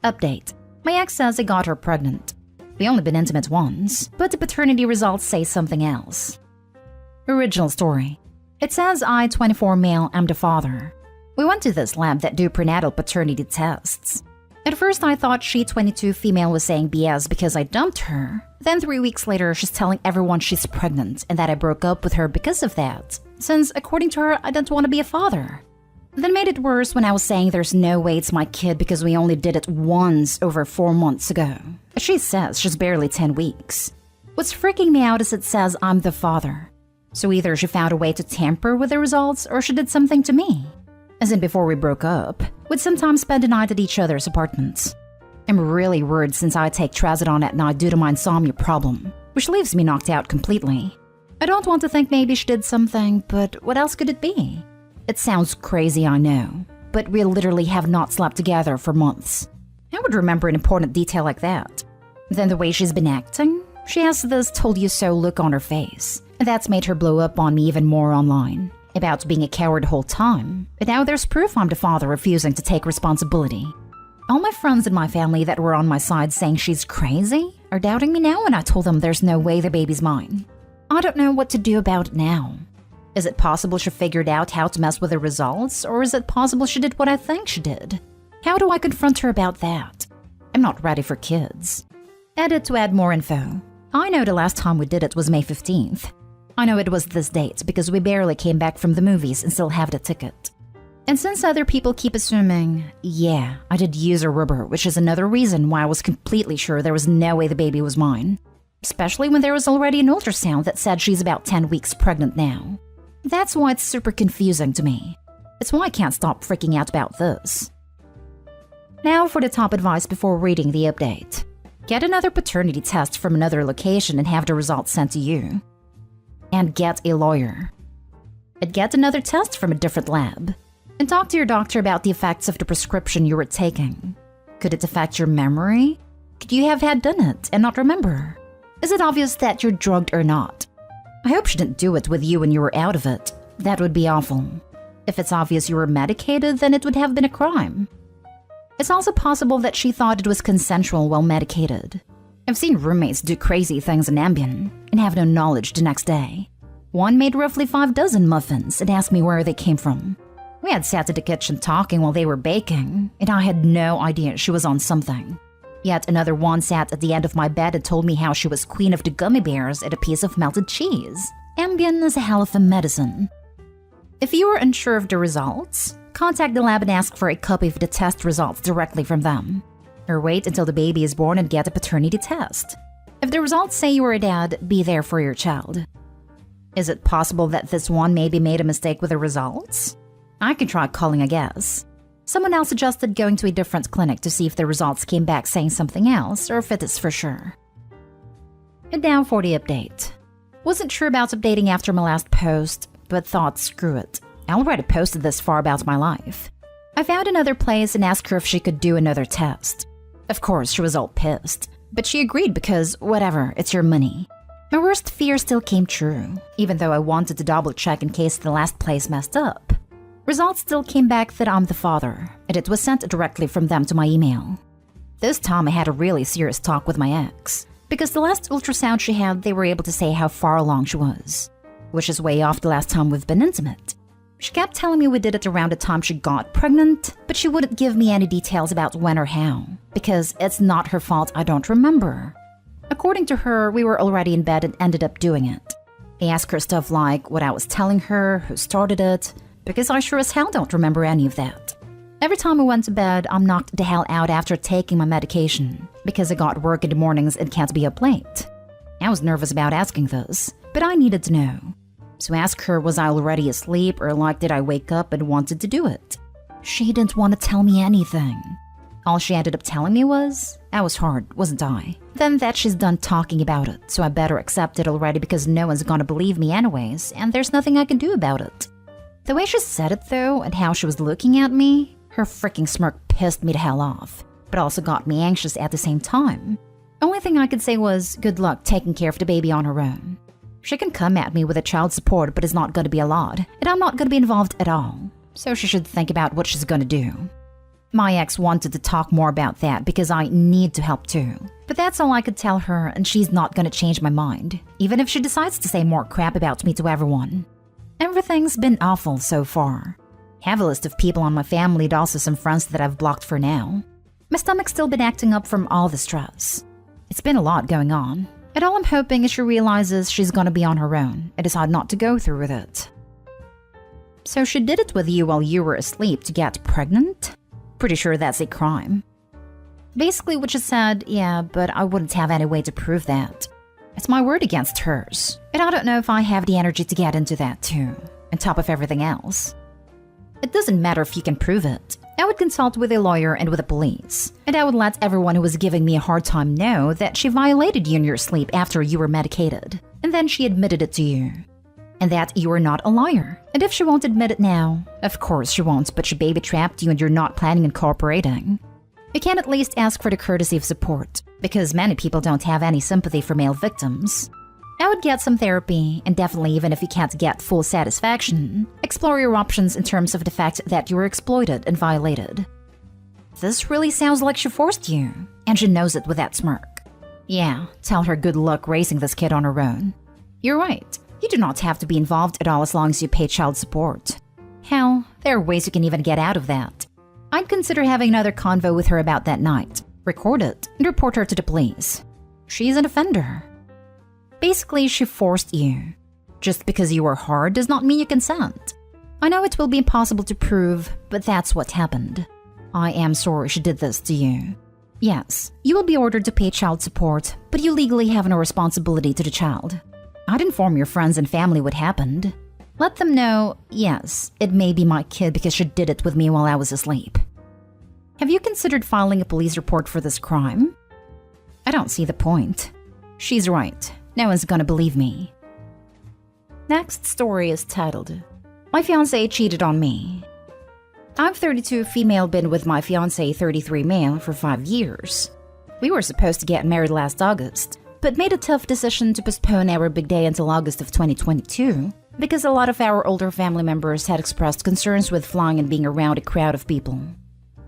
Update. My ex says I got her pregnant. We only been intimate once, but the paternity results say something else. Original story. It says I, 24 male, am the father. We went to this lab that do prenatal paternity tests. At first I thought she, 22 female, was saying BS because I dumped her. Then 3 weeks later she's telling everyone she's pregnant and that I broke up with her because of that, since according to her I didn't want to be a father. Then made it worse when I was saying there's no way it's my kid because we only did it once over 4 months ago. She says she's barely 10 weeks. What's freaking me out is it says I'm the father. So either she found a way to tamper with the results or she did something to me. As in before we broke up, we'd sometimes spend the night at each other's apartments. I'm really worried since I take trazodone at night due to my insomnia problem, which leaves me knocked out completely. I don't want to think maybe she did something, but what else could it be? It sounds crazy, I know, but we literally have not slept together for months. I would remember an important detail like that. Then the way she's been acting, she has this told you so look on her face, and that's made her blow up on me even more online. About being a coward the whole time, but now there's proof I'm the father refusing to take responsibility. All my friends and my family that were on my side saying she's crazy are doubting me now when I told them there's no way the baby's mine. I don't know what to do about it now. Is it possible she figured out how to mess with the results, or is it possible she did what I think she did? How do I confront her about that? I'm not ready for kids. Edit to add more info. I know the last time we did it was May 15th. I know it was this date because we barely came back from the movies and still have the ticket. And since other people keep assuming, yeah, I did use a rubber, which is another reason why I was completely sure there was no way the baby was mine. Especially when there was already an ultrasound that said she's about 10 weeks pregnant now. That's why it's super confusing to me. It's why I can't stop freaking out about this. Now for the top advice before reading the update. Get another paternity test from another location and have the results sent to you. And get a lawyer. And get another test from a different lab. And talk to your doctor about the effects of the prescription you were taking. Could it affect your memory? Could you have had done it and not remember? Is it obvious that you're drugged or not? I hope she didn't do it with you when you were out of it. That would be awful. If it's obvious you were medicated, then it would have been a crime. It's also possible that she thought it was consensual while medicated. I've seen roommates do crazy things in Ambien and have no knowledge the next day. One made roughly 5 dozen muffins and asked me where they came from. We had sat in the kitchen talking while they were baking, and I had no idea she was on something. Yet another one sat at the end of my bed and told me how she was queen of the gummy bears and a piece of melted cheese. Ambien is a hell of a medicine. If you are unsure of the results, contact the lab and ask for a copy of the test results directly from them. Or wait until the baby is born and get a paternity test. If the results say you are a dad, be there for your child. Is it possible that this one maybe made a mistake with the results? I can try calling a guess. Someone else suggested going to a different clinic to see if the results came back saying something else or if it is for sure. And now for the update. Wasn't sure about updating after my last post, but thought screw it. I already posted this far about my life. I found another place and asked her if she could do another test. Of course, she was all pissed, but she agreed because, whatever, it's your money. My worst fear still came true, even though I wanted to double check in case the last place messed up. Results still came back that I'm the father, and it was sent directly from them to my email. This time I had a really serious talk with my ex, because the last ultrasound she had, they were able to say how far along she was, which is way off the last time we've been intimate. She kept telling me we did it around the time she got pregnant, but she wouldn't give me any details about when or how, because it's not her fault I don't remember. According to her, we were already in bed and ended up doing it. I asked her stuff like what I was telling her, who started it, because I sure as hell don't remember any of that. Every time I went to bed, I'm knocked the hell out after taking my medication, because I got work in the mornings and can't be up late. I was nervous about asking this, but I needed to know. So I asked her was I already asleep or like did I wake up and wanted to do it. She didn't want to tell me anything. All she ended up telling me was, I was hard, wasn't I? Then that she's done talking about it, so I better accept it already because no one's gonna believe me anyways, and there's nothing I can do about it. The way she said it though, and how she was looking at me, her freaking smirk pissed me the hell off, but also got me anxious at the same time. Only thing I could say was, good luck taking care of the baby on her own. She can come at me with a child support, but it's not gonna be a lot, and I'm not gonna be involved at all, so she should think about what she's gonna do. My ex wanted to talk more about that because I need to help too. But that's all I could tell her, and she's not gonna change my mind, even if she decides to say more crap about me to everyone. Everything's been awful so far. Have a list of people on my family and also some friends that I've blocked for now. My stomach's still been acting up from all the stress. It's been a lot going on, and all I'm hoping is she realizes she's gonna be on her own and decide not to go through with it. So she did it with you while you were asleep to get pregnant? Pretty sure that's a crime. Basically what she said, yeah, but I wouldn't have any way to prove that. It's my word against hers, and I don't know if I have the energy to get into that too, on top of everything else. It doesn't matter if you can prove it. I would consult with a lawyer and with the police, and I would let everyone who was giving me a hard time know that she violated you in your sleep after you were medicated, and then she admitted it to you. And that you are not a liar. And if she won't admit it now, of course she won't, but she baby-trapped you and you're not planning on cooperating. You can at least ask for the courtesy of support, because many people don't have any sympathy for male victims. I would get some therapy, and definitely even if you can't get full satisfaction, explore your options in terms of the fact that you were exploited and violated. This really sounds like she forced you, and she knows it with that smirk. Yeah, tell her good luck raising this kid on her own. You're right, you do not have to be involved at all as long as you pay child support. Hell, there are ways you can even get out of that. I'd consider having another convo with her about that night, record it, and report her to the police. She's an offender. Basically, she forced you. Just because you were hard does not mean you consent. I know it will be impossible to prove, but that's what happened. I am sorry she did this to you. Yes, you will be ordered to pay child support, but you legally have no responsibility to the child. I'd inform your friends and family what happened. Let them know, yes, it may be my kid because she did it with me while I was asleep. Have you considered filing a police report for this crime? I don't see the point. She's right. No one's gonna believe me. Next story is titled, My Fiancé Cheated on Me. I'm 32 female, been with my fiancé 33 male for 5 years. We were supposed to get married last August, but made a tough decision to postpone our big day until August of 2022 because a lot of our older family members had expressed concerns with flying and being around a crowd of people.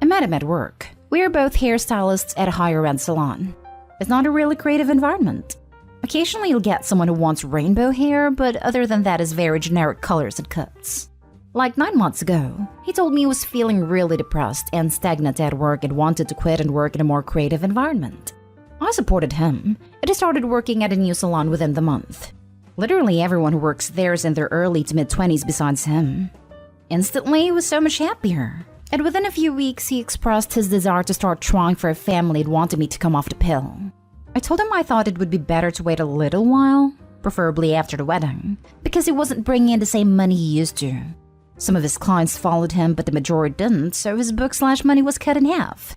I met him at work. We are both hairstylists at a higher-end salon. It's not a really creative environment. Occasionally you'll get someone who wants rainbow hair, but other than that is very generic colors and cuts. Like 9 months ago, he told me he was feeling really depressed and stagnant at work and wanted to quit and work in a more creative environment. I supported him, and he started working at a new salon within the month. Literally everyone who works there is in their early to mid-20s besides him. Instantly, he was so much happier. And within a few weeks, he expressed his desire to start trying for a family and wanted me to come off the pill. I told him I thought it would be better to wait a little while, preferably after the wedding, because he wasn't bringing in the same money he used to. Some of his clients followed him, but the majority didn't, so his book/money was cut in half.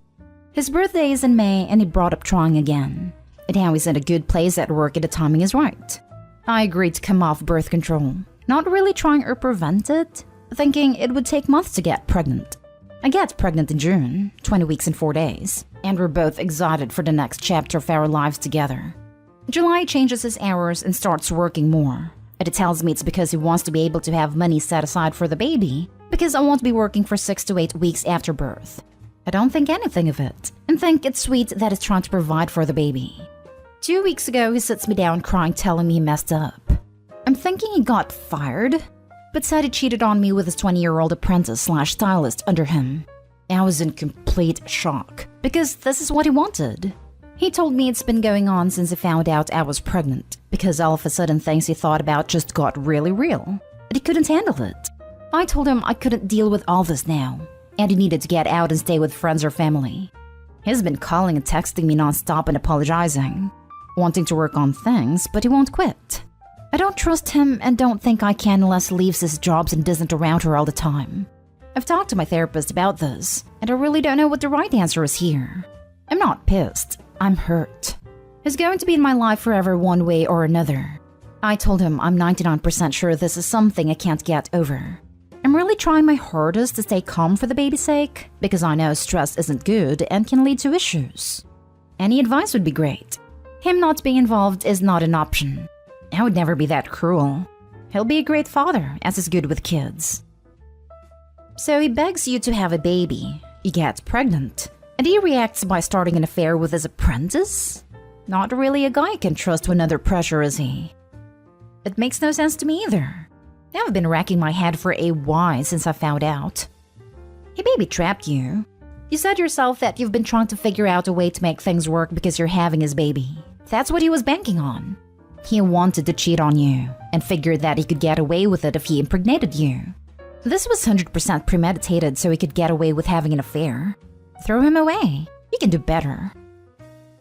His birthday is in May, and he brought up trying again. And now he's in a good place at work and the timing is right. I agreed to come off birth control, not really trying or prevent it, thinking it would take months to get pregnant. I get pregnant in June, 20 weeks and 4 days, and we're both excited for the next chapter of our lives together. July changes his hours and starts working more. And it tells me it's because he wants to be able to have money set aside for the baby, because I won't be working for 6 to 8 weeks after birth. I don't think anything of it, and think it's sweet that he's trying to provide for the baby. 2 weeks ago, he sits me down crying, telling me he messed up. I'm thinking he got fired, but said he cheated on me with his 20-year-old apprentice/stylist under him. I was in complete shock, because this is what he wanted. He told me it's been going on since he found out I was pregnant, because all of a sudden things he thought about just got really real, and he couldn't handle it. I told him I couldn't deal with all this now, and he needed to get out and stay with friends or family. He's been calling and texting me nonstop and apologizing, wanting to work on things, but he won't quit. I don't trust him and don't think I can unless he leaves his jobs and isn't around her all the time. I've talked to my therapist about this, and I really don't know what the right answer is here. I'm not pissed, I'm hurt. He's going to be in my life forever one way or another. I told him I'm 99% sure this is something I can't get over. I'm really trying my hardest to stay calm for the baby's sake, because I know stress isn't good and can lead to issues. Any advice would be great. Him not being involved is not an option. I would never be that cruel. He'll be a great father, as is good with kids. So he begs you to have a baby. You get pregnant, and he reacts by starting an affair with his apprentice? Not really a guy can trust when under pressure, is he? It makes no sense to me either. I've been racking my head for a while since I found out. He baby trapped you. You said yourself that you've been trying to figure out a way to make things work because you're having his baby. That's what he was banking on. He wanted to cheat on you and figured that he could get away with it if he impregnated you. This was 100% premeditated so he could get away with having an affair. Throw him away. You can do better.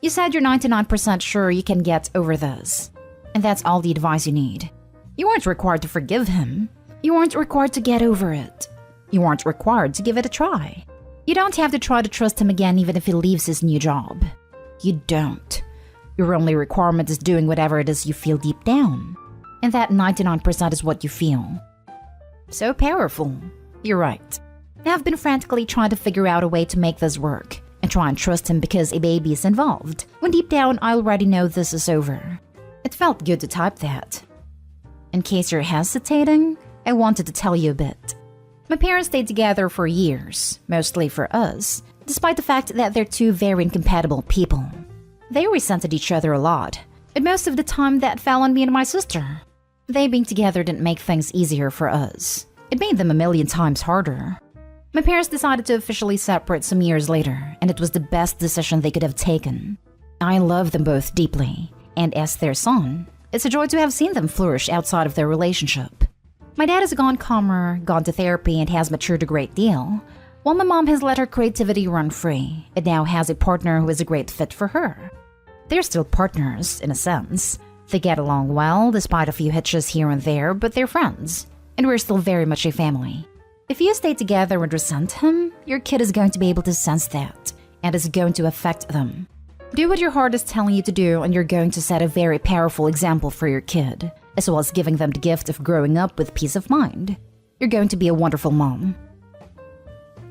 You said you're 99% sure you can get over this. And that's all the advice you need. You aren't required to forgive him. You aren't required to get over it. You aren't required to give it a try. You don't have to try to trust him again even if he leaves his new job. You don't. Your only requirement is doing whatever it is you feel deep down. And that 99% is what you feel. So powerful. You're right. I've been frantically trying to figure out a way to make this work and try and trust him because a baby is involved, when deep down I already know this is over. It felt good to type that. In case you're hesitating, I wanted to tell you a bit. My parents stayed together for years, mostly for us, despite the fact that they're two very incompatible people. They resented each other a lot, and most of the time that fell on me and my sister. They being together didn't make things easier for us. It made them a million times harder. My parents decided to officially separate some years later, and it was the best decision they could have taken. I love them both deeply, and as their son, it's a joy to have seen them flourish outside of their relationship. My dad has gone calmer, gone to therapy, and has matured a great deal, while my mom has let her creativity run free and now has a partner who is a great fit for her. They're still partners, in a sense. They get along well, despite a few hitches here and there, but they're friends, and we're still very much a family. If you stay together and resent him, your kid is going to be able to sense that, and it's going to affect them. Do what your heart is telling you to do, and you're going to set a very powerful example for your kid, as well as giving them the gift of growing up with peace of mind. You're going to be a wonderful mom.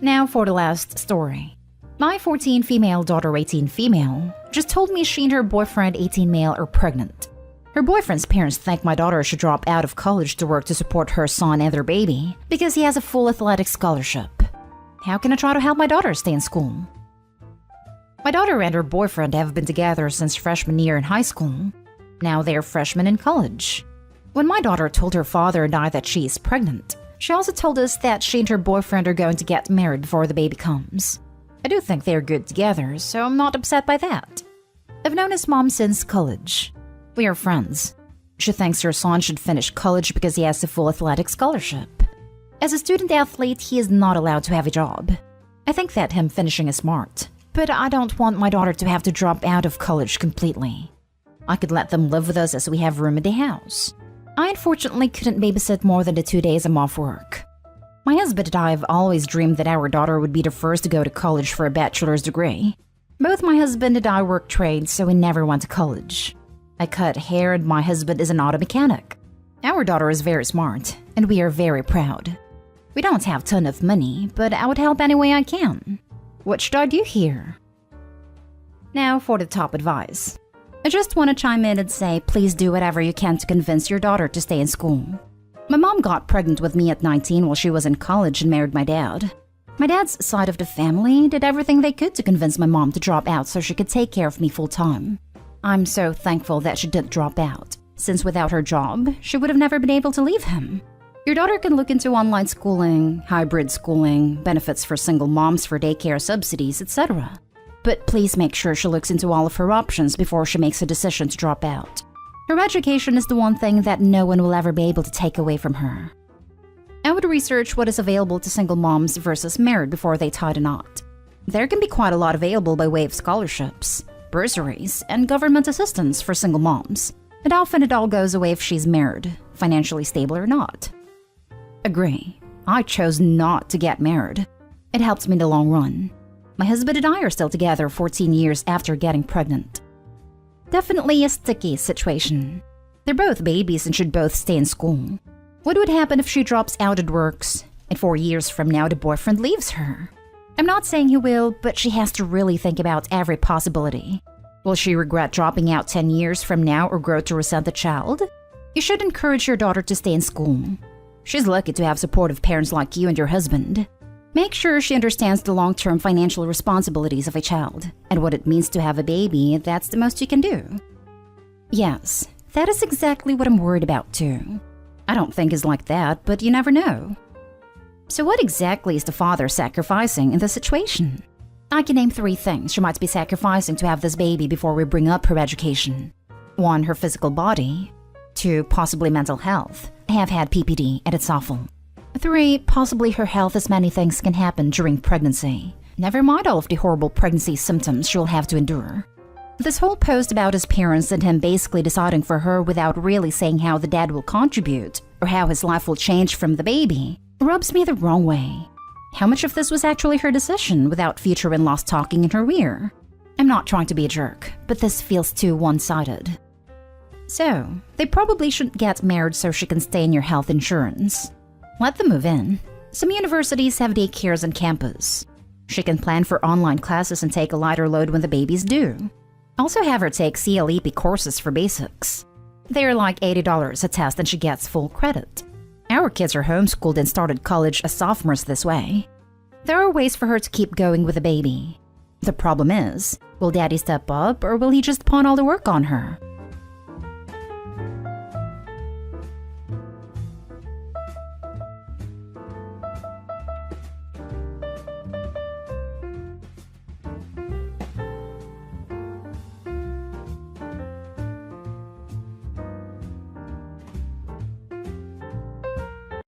Now for the last story. My 14 female daughter, 18 female, just told me she and her boyfriend, 18 male, are pregnant. Her boyfriend's parents think my daughter should drop out of college to work to support her son and their baby because he has a full athletic scholarship. How can I try to help my daughter stay in school? My daughter and her boyfriend have been together since freshman year in high school. Now they're freshmen in college. When my daughter told her father and I that she is pregnant, she also told us that she and her boyfriend are going to get married before the baby comes. I do think they're good together, so I'm not upset by that. I've known his mom since college. We are friends. She thinks her son should finish college because he has a full athletic scholarship. As a student athlete, he is not allowed to have a job. I think that him finishing is smart, but I don't want my daughter to have to drop out of college completely. I could let them live with us as we have room in the house. I unfortunately couldn't babysit more than the 2 days I'm off work. My husband and I have always dreamed that our daughter would be the first to go to college for a bachelor's degree. Both my husband and I work trades, so we never went to college. I cut hair and my husband is an auto mechanic. Our daughter is very smart, and we are very proud. We don't have a ton of money, but I would help any way I can. What should I do here? Now for the top advice. I just want to chime in and say please do whatever you can to convince your daughter to stay in school. My mom got pregnant with me at 19 while she was in college and married my dad. My dad's side of the family did everything they could to convince my mom to drop out so she could take care of me full time. I'm so thankful that she didn't drop out, since without her job, she would have never been able to leave him. Your daughter can look into online schooling, hybrid schooling, benefits for single moms for daycare subsidies, etc. But please make sure she looks into all of her options before she makes a decision to drop out. Her education is the one thing that no one will ever be able to take away from her. I would research what is available to single moms versus married before they tie the knot. There can be quite a lot available by way of scholarships, bursaries, and government assistance for single moms, and often it all goes away if she's married, financially stable or not. Agree. I chose not to get married. It helped me in the long run. My husband and I are still together 14 years after getting pregnant. Definitely a sticky situation. They're both babies and should both stay in school. What would happen if she drops out and works, and 4 years from now the boyfriend leaves her? I'm not saying he will, but she has to really think about every possibility. Will she regret dropping out 10 years from now or grow to resent the child? You should encourage your daughter to stay in school. She's lucky to have supportive parents like you and your husband. Make sure she understands the long-term financial responsibilities of a child and what it means to have a baby. That's the most you can do. Yes, that is exactly what I'm worried about too. I don't think it's like that, but you never know. So what exactly is the father sacrificing in this situation? I can name 3 things she might be sacrificing to have this baby before we bring up her education. 1, her physical body. 2, possibly mental health. I have had PPD and it's awful. 3, possibly her health, as many things can happen during pregnancy. Never mind all of the horrible pregnancy symptoms she'll have to endure. This whole post about his parents and him basically deciding for her without really saying how the dad will contribute or how his life will change from the baby rubs me the wrong way. How much of this was actually her decision without future in-laws talking in her ear? I'm not trying to be a jerk, but this feels too one-sided. So, they probably shouldn't get married so she can stay in your health insurance. Let them move in. Some universities have daycares on campus. She can plan for online classes and take a lighter load when the baby's due. Also have her take CLEP courses for basics. They're like $80 a test and she gets full credit. Our kids are homeschooled and started college as sophomores this way. There are ways for her to keep going with the baby. The problem is, will daddy step up or will he just pawn all the work on her?